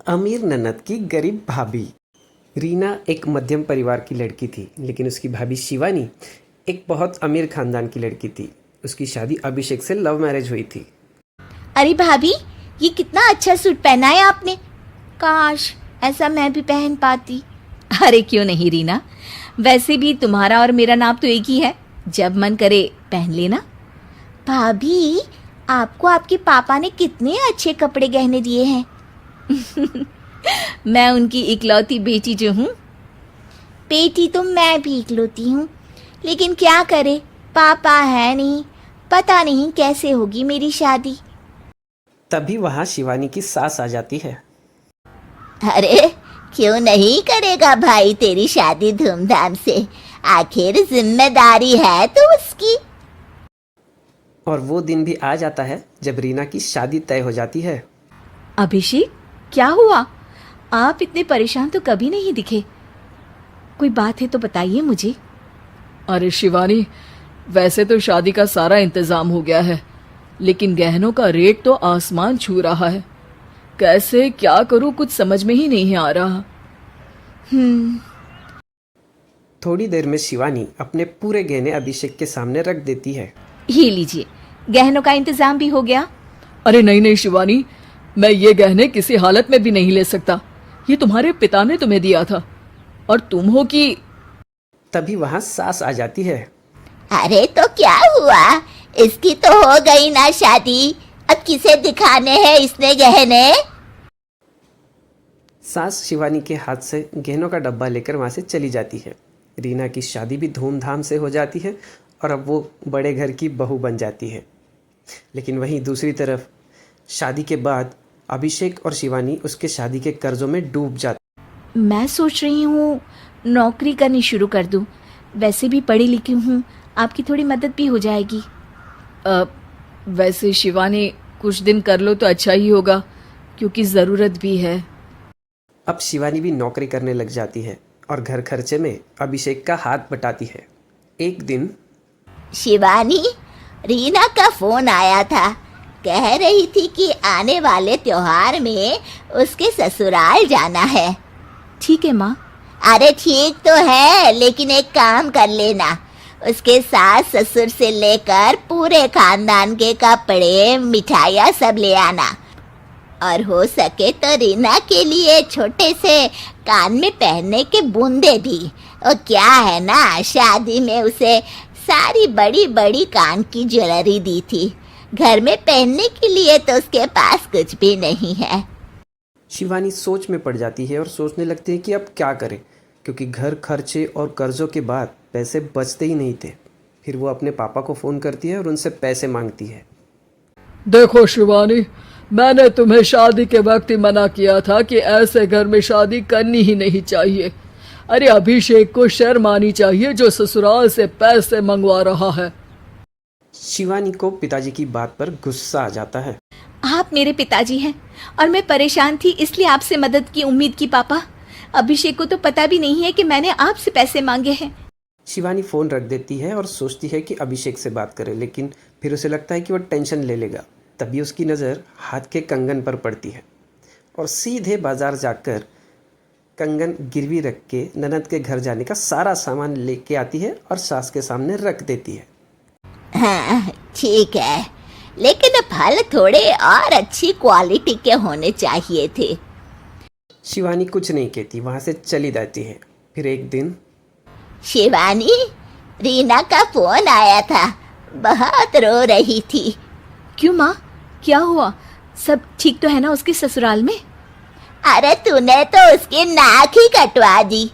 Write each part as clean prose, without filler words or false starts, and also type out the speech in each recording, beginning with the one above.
अमीर ननद की गरीब भाभी। रीना एक मध्यम परिवार की लड़की थी, लेकिन उसकी भाभी शिवानी एक बहुत अमीर खानदान की लड़की थी। उसकी शादी अभिषेक से लव मैरिज हुई थी। अरे भाभी, ये कितना अच्छा सूट पहना है आपने। काश ऐसा मैं भी पहन पाती। अरे क्यों नहीं रीना, वैसे भी तुम्हारा और मेरा नाम तो एक ही है, जब मन करे पहन लेना। भाभी, आपको आपके पापा ने कितने अच्छे कपड़े गहने दिए हैं। मैं उनकी इकलौती बेटी जो हूँ। बेटी तो मैं भी इकलौती हूँ, लेकिन क्या करे, पापा है नहीं, पता नहीं कैसे होगी मेरी शादी। तभी वहाँ शिवानी की सास आ जाती है। अरे क्यों नहीं करेगा भाई तेरी शादी धूमधाम से, आखिर जिम्मेदारी है तो उसकी। और वो दिन भी आ जाता है जब रीना की शादी तय हो जाती है। अभिषेक, क्या हुआ? आप इतने परेशान तो कभी नहीं दिखे। कोई बात है तो बताइए मुझे। अरे शिवानी, वैसे तो शादी का सारा इंतजाम हो गया है, लेकिन गहनों का रेट तो आसमान छू रहा है। कैसे क्या करूं, कुछ समझ में ही नहीं आ रहा। थोड़ी देर में शिवानी अपने पूरे गहने अभिषेक के सामने रख देती है। ये लीजिए, गहनों का इंतजाम भी हो गया। अरे नहीं नहीं शिवानी, मैं ये गहने किसी हालत में भी नहीं ले सकता। ये तुम्हारे पिता ने तुम्हें दिया था, और तुम हो कि। तभी वहाँ सास आ जाती है। अरे तो क्या हुआ, इसकी तो हो गई ना शादी, अब किसे दिखाने हैं इसने गहने। सास शिवानी के हाथ से गहनों का डब्बा लेकर वहाँ से चली जाती है। रीना की शादी भी धूमधाम से हो जाती है और अब वो बड़े घर की बहू बन जाती है। लेकिन वहीं दूसरी तरफ शादी के बाद अभिषेक और शिवानी उसके शादी के कर्जों में डूब जाते। मैं सोच रही हूँ नौकरी करनी शुरू कर दूँ, वैसे भी पढ़ी लिखी हूँ, आपकी थोड़ी मदद भी हो जाएगी। वैसे शिवानी, कुछ दिन कर लो तो अच्छा ही होगा, क्योंकि ज़रूरत भी है। अब शिवानी भी नौकरी करने लग जाती है और घर खर्चे में अभिषेक का हाथ बटाती है। एक दिन शिवानी, रीना का फोन आया था, कह रही थी कि आने वाले त्योहार में उसके ससुराल जाना है। ठीक है माँ। अरे ठीक तो है, लेकिन एक काम कर लेना, उसके सास ससुर से लेकर पूरे खानदान के कपड़े मिठाइयाँ सब ले आना, और हो सके तो रीना के लिए छोटे से कान में पहनने के बूंदे भी। और क्या है ना, शादी में उसे सारी बड़ी बड़ी कान की ज्वेलरी दी थी, घर में पहनने के लिए तो उसके पास कुछ भी नहीं है। शिवानी सोच में पड़ जाती है और सोचने लगती है कि अब क्या करे, क्योंकि घर खर्चे और कर्जों के बाद पैसे बचते ही नहीं थे। फिर वो अपने पापा को फ़ोन करती है और उनसे पैसे मांगती है। देखो शिवानी, मैंने तुम्हें शादी के वक्त ही मना किया था कि ऐसे घर में शादी करनी ही नहीं चाहिए। अरे अभिषेक को शर्म आनी चाहिए जो ससुराल से पैसे मंगवा रहा है। शिवानी को पिताजी की बात पर गुस्सा आ जाता है। आप मेरे पिताजी हैं और मैं परेशान थी, इसलिए आपसे मदद की उम्मीद की पापा। अभिषेक को तो पता भी नहीं है कि मैंने आपसे पैसे मांगे हैं। शिवानी फ़ोन रख देती है और सोचती है कि अभिषेक से बात करे, लेकिन फिर उसे लगता है कि वो टेंशन ले लेगा। तभी उसकी नज़र हाथ के कंगन पर पड़ती है और सीधे बाज़ार जाकर कंगन गिरवी रख के ननद के घर जाने का सारा सामान लेके आती है और सास के सामने रख देती है। हाँ ठीक है, लेकिन फल थोड़े और अच्छी क्वालिटी के होने चाहिए थे। शिवानी कुछ नहीं कहती, वहाँ से चली जाती है। फिर एक दिन शिवानी, रीना का फोन आया था, बहुत रो रही थी। क्यों माँ, क्या हुआ? सब ठीक तो है ना उसके ससुराल में? अरे तूने तो उसकी नाक ही कटवा दी।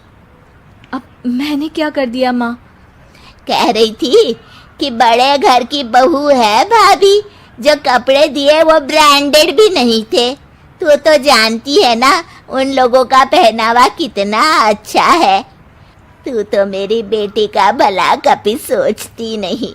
अब मैंने क्या कर दिया माँ? कह रही थी कि बड़े घर की बहू है भाभी, जो कपड़े दिए वो ब्रांडेड भी नहीं थे। तू तो जानती है ना उन लोगों का पहनावा कितना अच्छा है। तू तो मेरी बेटी का भला कभी सोचती नहीं।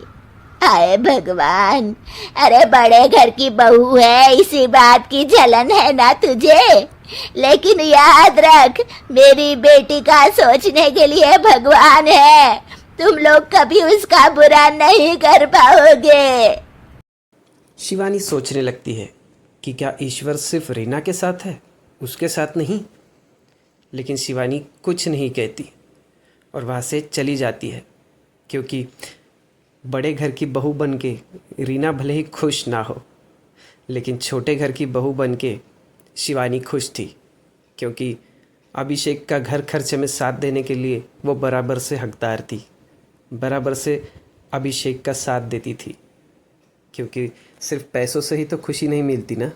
हाय भगवान, अरे बड़े घर की बहू है, इसी बात की जलन है ना तुझे, लेकिन याद रख, मेरी बेटी का सोचने के लिए भगवान है, तुम लोग कभी उसका बुरा नहीं कर पाओगे। शिवानी सोचने लगती है कि क्या ईश्वर सिर्फ रीना के साथ है? उसके साथ नहीं। लेकिन शिवानी कुछ नहीं कहती और वहाँ से चली जाती है, क्योंकि बड़े घर की बहू बन के रीना भले ही खुश ना हो, लेकिन छोटे घर की बहू बन के शिवानी खुश थी, क्योंकि अभिषेक का घर खर्चे में साथ देने के लिए वो बराबर से हकदार थी, बराबर से अभिषेक का साथ देती थी, क्योंकि सिर्फ पैसों से ही तो खुशी नहीं मिलती ना।